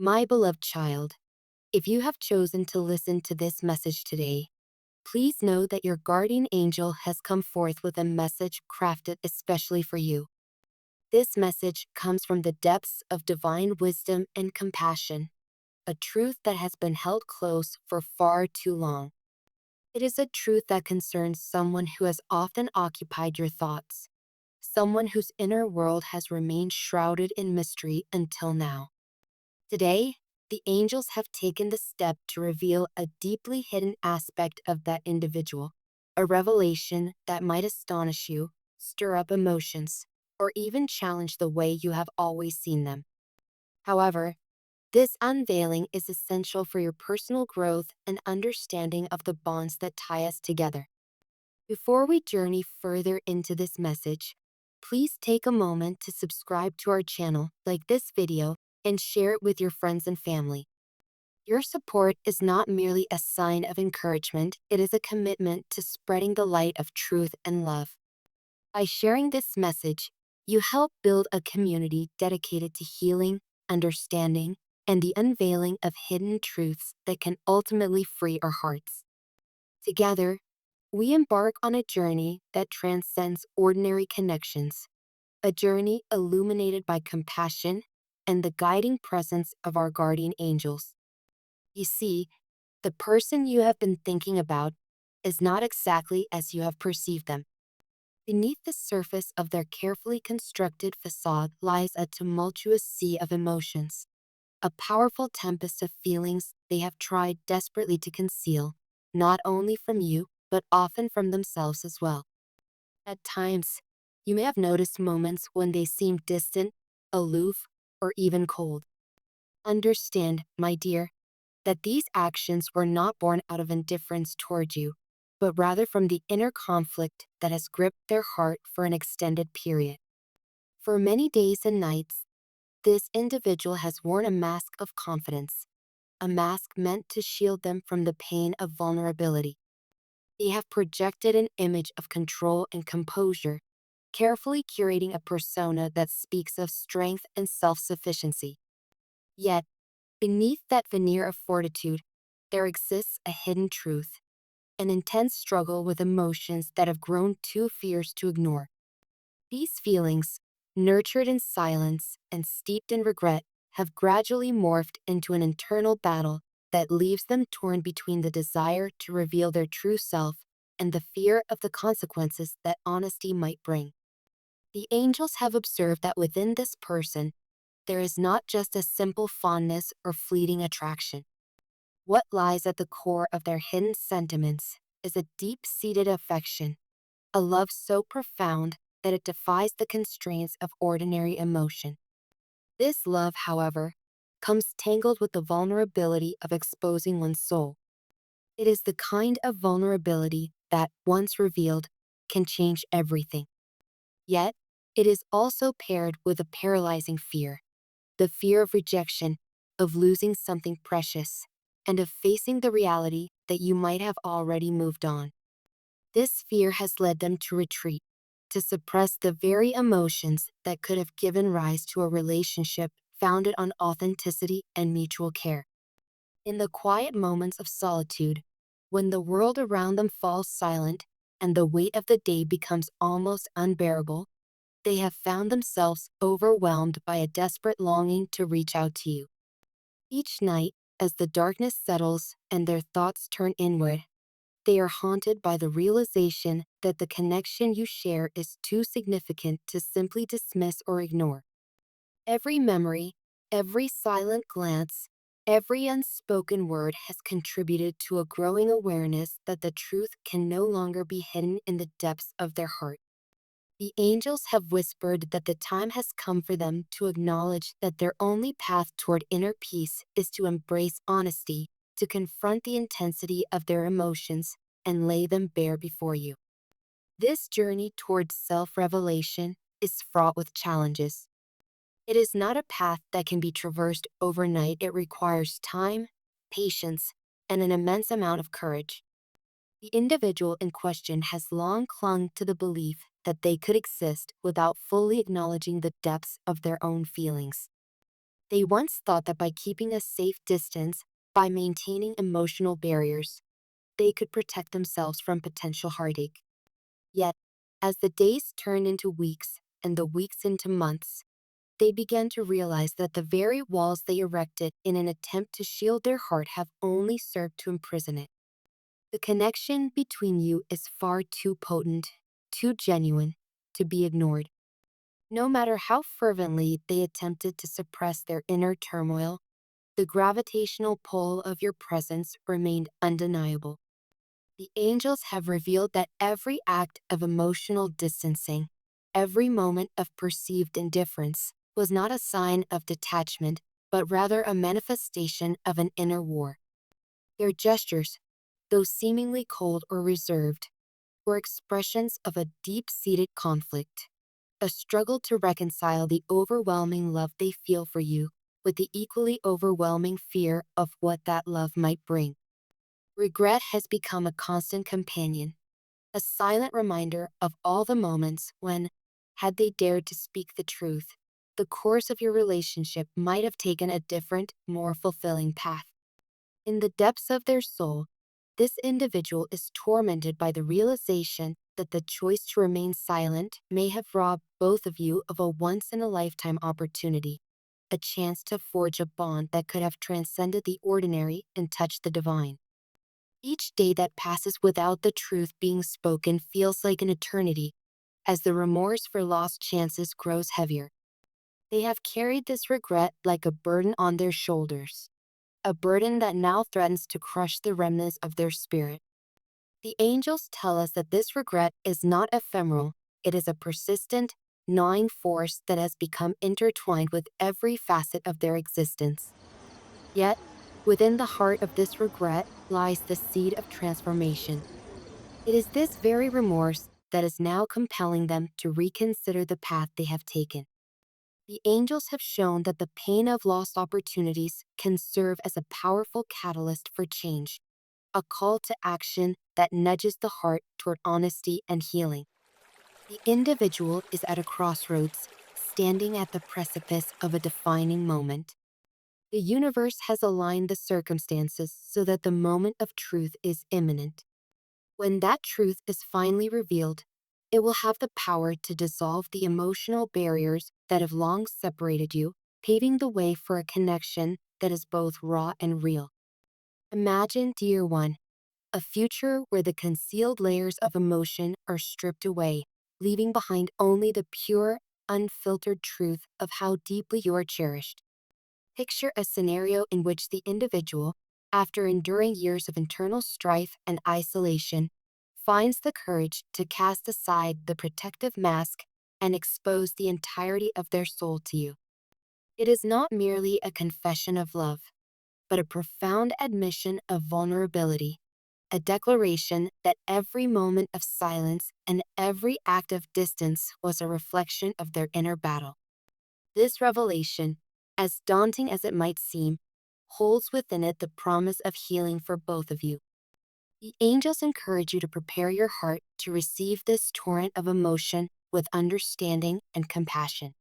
My beloved child, if you have chosen to listen to this message today, please know that your guardian angel has come forth with a message crafted especially for you. This message comes from the depths of divine wisdom and compassion, a truth that has been held close for far too long. It is a truth that concerns someone who has often occupied your thoughts, someone whose inner world has remained shrouded in mystery until now. Today, the angels have taken the step to reveal a deeply hidden aspect of that individual, a revelation that might astonish you, stir up emotions, or even challenge the way you have always seen them. However, this unveiling is essential for your personal growth and understanding of the bonds that tie us together. Before we journey further into this message, please take a moment to subscribe to our channel, like this video, and share it with your friends and family. Your support is not merely a sign of encouragement, it is a commitment to spreading the light of truth and love. By sharing this message, you help build a community dedicated to healing, understanding, and the unveiling of hidden truths that can ultimately free our hearts. Together, we embark on a journey that transcends ordinary connections, a journey illuminated by compassion and the guiding presence of our guardian angels. You see, the person you have been thinking about is not exactly as you have perceived them. Beneath the surface of their carefully constructed facade lies a tumultuous sea of emotions, a powerful tempest of feelings they have tried desperately to conceal, not only from you, but often from themselves as well. At times, you may have noticed moments when they seem distant, aloof, or even cold. Understand, my dear, that these actions were not born out of indifference toward you, but rather from the inner conflict that has gripped their heart for an extended period. For many days and nights, this individual has worn a mask of confidence, a mask meant to shield them from the pain of vulnerability. They have projected an image of control and composure, carefully curating a persona that speaks of strength and self-sufficiency. Yet, beneath that veneer of fortitude, there exists a hidden truth, an intense struggle with emotions that have grown too fierce to ignore. These feelings, nurtured in silence and steeped in regret, have gradually morphed into an internal battle that leaves them torn between the desire to reveal their true self and the fear of the consequences that honesty might bring. The angels have observed that within this person, there is not just a simple fondness or fleeting attraction. What lies at the core of their hidden sentiments is a deep-seated affection, a love so profound that it defies the constraints of ordinary emotion. This love, however, comes tangled with the vulnerability of exposing one's soul. It is the kind of vulnerability that, once revealed, can change everything. Yet, it is also paired with a paralyzing fear, the fear of rejection, of losing something precious, and of facing the reality that you might have already moved on. This fear has led them to retreat, to suppress the very emotions that could have given rise to a relationship founded on authenticity and mutual care. In the quiet moments of solitude, when the world around them falls silent and the weight of the day becomes almost unbearable, they have found themselves overwhelmed by a desperate longing to reach out to you. Each night, as the darkness settles and their thoughts turn inward, they are haunted by the realization that the connection you share is too significant to simply dismiss or ignore. Every memory, every silent glance, every unspoken word has contributed to a growing awareness that the truth can no longer be hidden in the depths of their heart. The angels have whispered that the time has come for them to acknowledge that their only path toward inner peace is to embrace honesty, to confront the intensity of their emotions, and lay them bare before you. This journey towards self-revelation is fraught with challenges. It is not a path that can be traversed overnight. It requires time, patience, and an immense amount of courage. The individual in question has long clung to the belief that they could exist without fully acknowledging the depths of their own feelings. They once thought that by keeping a safe distance, by maintaining emotional barriers, they could protect themselves from potential heartache. Yet, as the days turned into weeks and the weeks into months, they began to realize that the very walls they erected in an attempt to shield their heart have only served to imprison it. The connection between you is far too potent, too genuine, to be ignored. No matter how fervently they attempted to suppress their inner turmoil, the gravitational pull of your presence remained undeniable. The angels have revealed that every act of emotional distancing, every moment of perceived indifference, was not a sign of detachment, but rather a manifestation of an inner war. Their gestures, though seemingly cold or reserved, were expressions of a deep-seated conflict, a struggle to reconcile the overwhelming love they feel for you with the equally overwhelming fear of what that love might bring. Regret has become a constant companion, a silent reminder of all the moments when, had they dared to speak the truth, the course of your relationship might have taken a different, more fulfilling path. In the depths of their soul, this individual is tormented by the realization that the choice to remain silent may have robbed both of you of a once-in-a-lifetime opportunity, a chance to forge a bond that could have transcended the ordinary and touched the divine. Each day that passes without the truth being spoken feels like an eternity, as the remorse for lost chances grows heavier. They have carried this regret like a burden on their shoulders, a burden that now threatens to crush the remnants of their spirit. The angels tell us that this regret is not ephemeral, it is a persistent, gnawing force that has become intertwined with every facet of their existence. Yet, within the heart of this regret lies the seed of transformation. It is this very remorse that is now compelling them to reconsider the path they have taken. The angels have shown that the pain of lost opportunities can serve as a powerful catalyst for change, a call to action that nudges the heart toward honesty and healing. The individual is at a crossroads, standing at the precipice of a defining moment. The universe has aligned the circumstances so that the moment of truth is imminent. When that truth is finally revealed, it will have the power to dissolve the emotional barriers that have long separated you, paving the way for a connection that is both raw and real. Imagine, dear one, a future where the concealed layers of emotion are stripped away, leaving behind only the pure, unfiltered truth of how deeply you are cherished. Picture a scenario in which the individual, after enduring years of internal strife and isolation, finds the courage to cast aside the protective mask and expose the entirety of their soul to you. It is not merely a confession of love, but a profound admission of vulnerability, a declaration that every moment of silence and every act of distance was a reflection of their inner battle. This revelation, as daunting as it might seem, holds within it the promise of healing for both of you. The angels encourage you to prepare your heart to receive this torrent of emotion with understanding and compassion.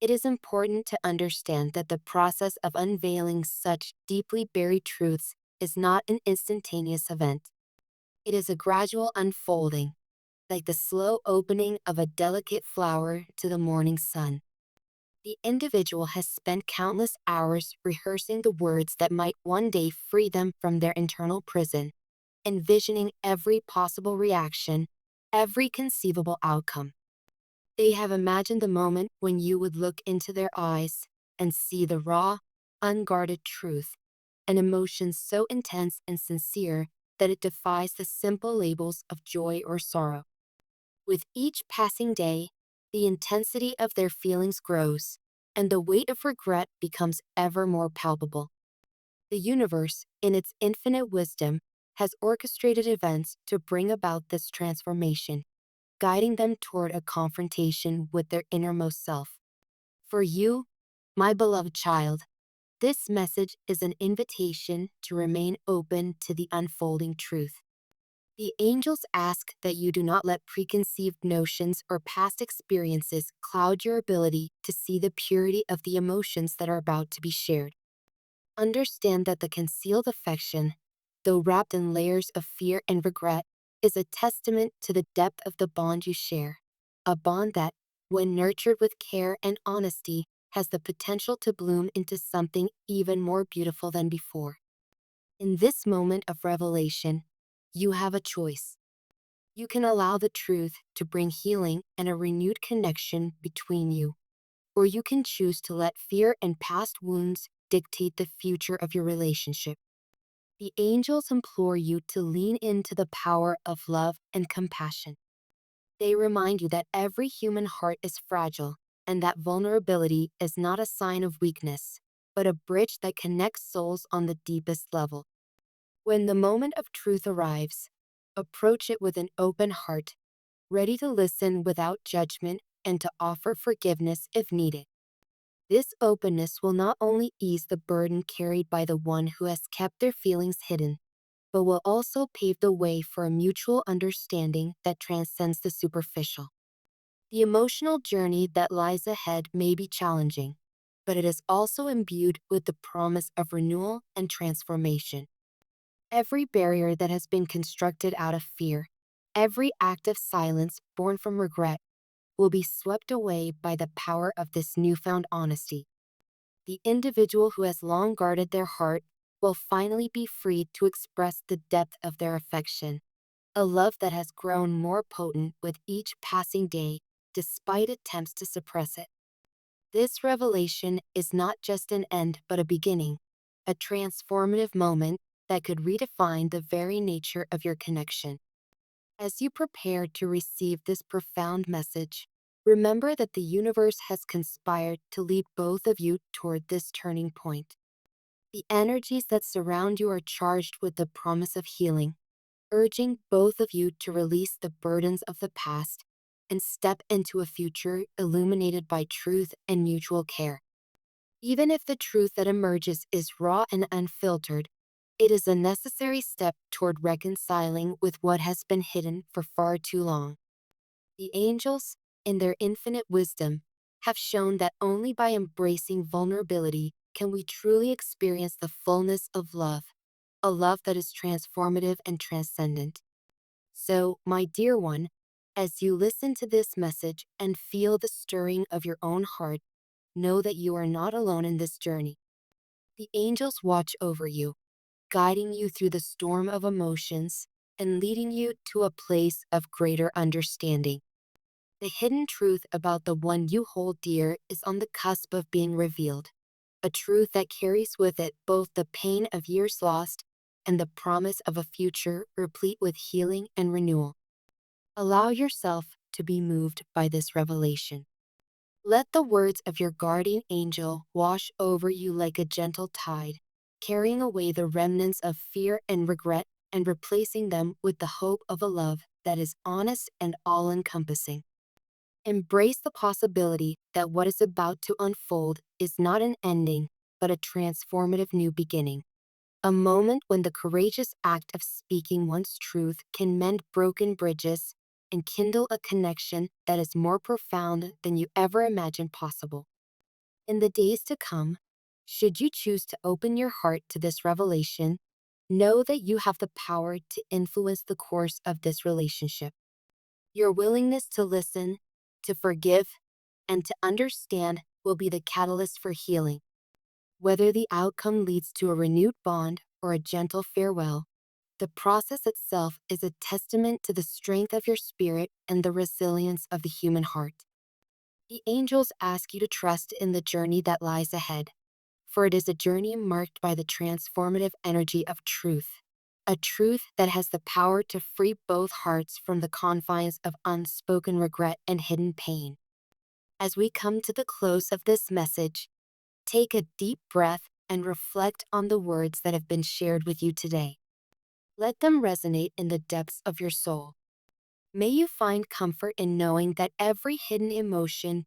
It is important to understand that the process of unveiling such deeply buried truths is not an instantaneous event. It is a gradual unfolding, like the slow opening of a delicate flower to the morning sun. The individual has spent countless hours rehearsing the words that might one day free them from their internal prison, envisioning every possible reaction, every conceivable outcome. They have imagined the moment when you would look into their eyes and see the raw, unguarded truth, an emotion so intense and sincere that it defies the simple labels of joy or sorrow. With each passing day, the intensity of their feelings grows, and the weight of regret becomes ever more palpable. The universe, in its infinite wisdom, has orchestrated events to bring about this transformation, guiding them toward a confrontation with their innermost self. For you, my beloved child, this message is an invitation to remain open to the unfolding truth. The angels ask that you do not let preconceived notions or past experiences cloud your ability to see the purity of the emotions that are about to be shared. Understand that the concealed affection, though wrapped in layers of fear and regret, is a testament to the depth of the bond you share. A bond that, when nurtured with care and honesty, has the potential to bloom into something even more beautiful than before. In this moment of revelation, you have a choice. You can allow the truth to bring healing and a renewed connection between you, or you can choose to let fear and past wounds dictate the future of your relationship. The angels implore you to lean into the power of love and compassion. They remind you that every human heart is fragile and that vulnerability is not a sign of weakness, but a bridge that connects souls on the deepest level. When the moment of truth arrives, approach it with an open heart, ready to listen without judgment and to offer forgiveness if needed. This openness will not only ease the burden carried by the one who has kept their feelings hidden, but will also pave the way for a mutual understanding that transcends the superficial. The emotional journey that lies ahead may be challenging, but it is also imbued with the promise of renewal and transformation. Every barrier that has been constructed out of fear, every act of silence born from regret, will be swept away by the power of this newfound honesty. The individual who has long guarded their heart will finally be free to express the depth of their affection, a love that has grown more potent with each passing day despite attempts to suppress it. This revelation is not just an end but a beginning, a transformative moment that could redefine the very nature of your connection. As you prepare to receive this profound message, remember that the universe has conspired to lead both of you toward this turning point. The energies that surround you are charged with the promise of healing, urging both of you to release the burdens of the past and step into a future illuminated by truth and mutual care. Even if the truth that emerges is raw and unfiltered, it is a necessary step toward reconciling with what has been hidden for far too long. The angels, in their infinite wisdom, have shown that only by embracing vulnerability can we truly experience the fullness of love, a love that is transformative and transcendent. So, my dear one, as you listen to this message and feel the stirring of your own heart, know that you are not alone in this journey. The angels watch over you, guiding you through the storm of emotions and leading you to a place of greater understanding. The hidden truth about the one you hold dear is on the cusp of being revealed, a truth that carries with it both the pain of years lost and the promise of a future replete with healing and renewal. Allow yourself to be moved by this revelation. Let the words of your guardian angel wash over you like a gentle tide, carrying away the remnants of fear and regret and replacing them with the hope of a love that is honest and all-encompassing. Embrace the possibility that what is about to unfold is not an ending, but a transformative new beginning. A moment when the courageous act of speaking one's truth can mend broken bridges and kindle a connection that is more profound than you ever imagined possible. In the days to come, should you choose to open your heart to this revelation, know that you have the power to influence the course of this relationship. Your willingness to listen, to forgive, and to understand will be the catalyst for healing. Whether the outcome leads to a renewed bond or a gentle farewell, the process itself is a testament to the strength of your spirit and the resilience of the human heart. The angels ask you to trust in the journey that lies ahead, for it is a journey marked by the transformative energy of truth, a truth that has the power to free both hearts from the confines of unspoken regret and hidden pain. As we come to the close of this message, take a deep breath and reflect on the words that have been shared with you today. Let them resonate in the depths of your soul. May you find comfort in knowing that every hidden emotion,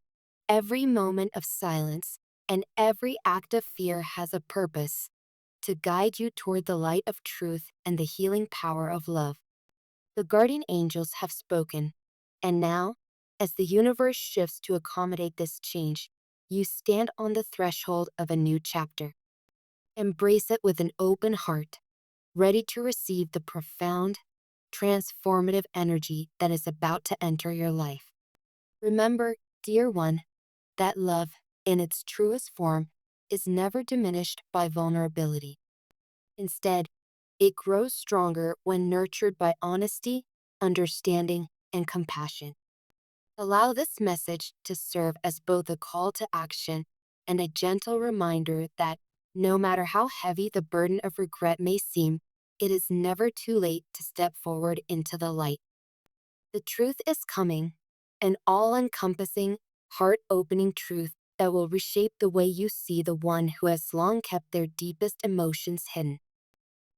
every moment of silence, and every act of fear has a purpose to guide you toward the light of truth and the healing power of love. The guardian angels have spoken, and now, as the universe shifts to accommodate this change, you stand on the threshold of a new chapter. Embrace it with an open heart, ready to receive the profound, transformative energy that is about to enter your life. Remember, dear one, that love, in its truest form, is never diminished by vulnerability. Instead, it grows stronger when nurtured by honesty, understanding, and compassion. Allow this message to serve as both a call to action and a gentle reminder that no matter how heavy the burden of regret may seem, it is never too late to step forward into the light. The truth is coming, an all-encompassing, heart-opening truth that will reshape the way you see the one who has long kept their deepest emotions hidden.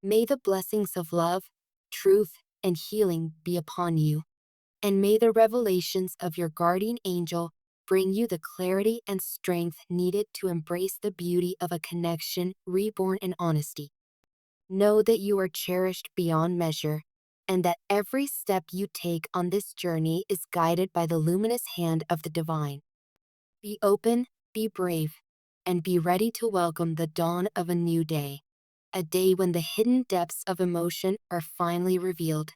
May the blessings of love, truth, and healing be upon you, and may the revelations of your guardian angel bring you the clarity and strength needed to embrace the beauty of a connection reborn in honesty. Know that you are cherished beyond measure, and that every step you take on this journey is guided by the luminous hand of the divine. Be open, be brave, and be ready to welcome the dawn of a new day, a day when the hidden depths of emotion are finally revealed,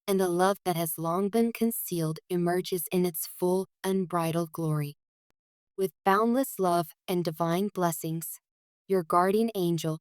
and the love that has long been concealed emerges in its full, unbridled glory. With boundless love and divine blessings, your guardian angel,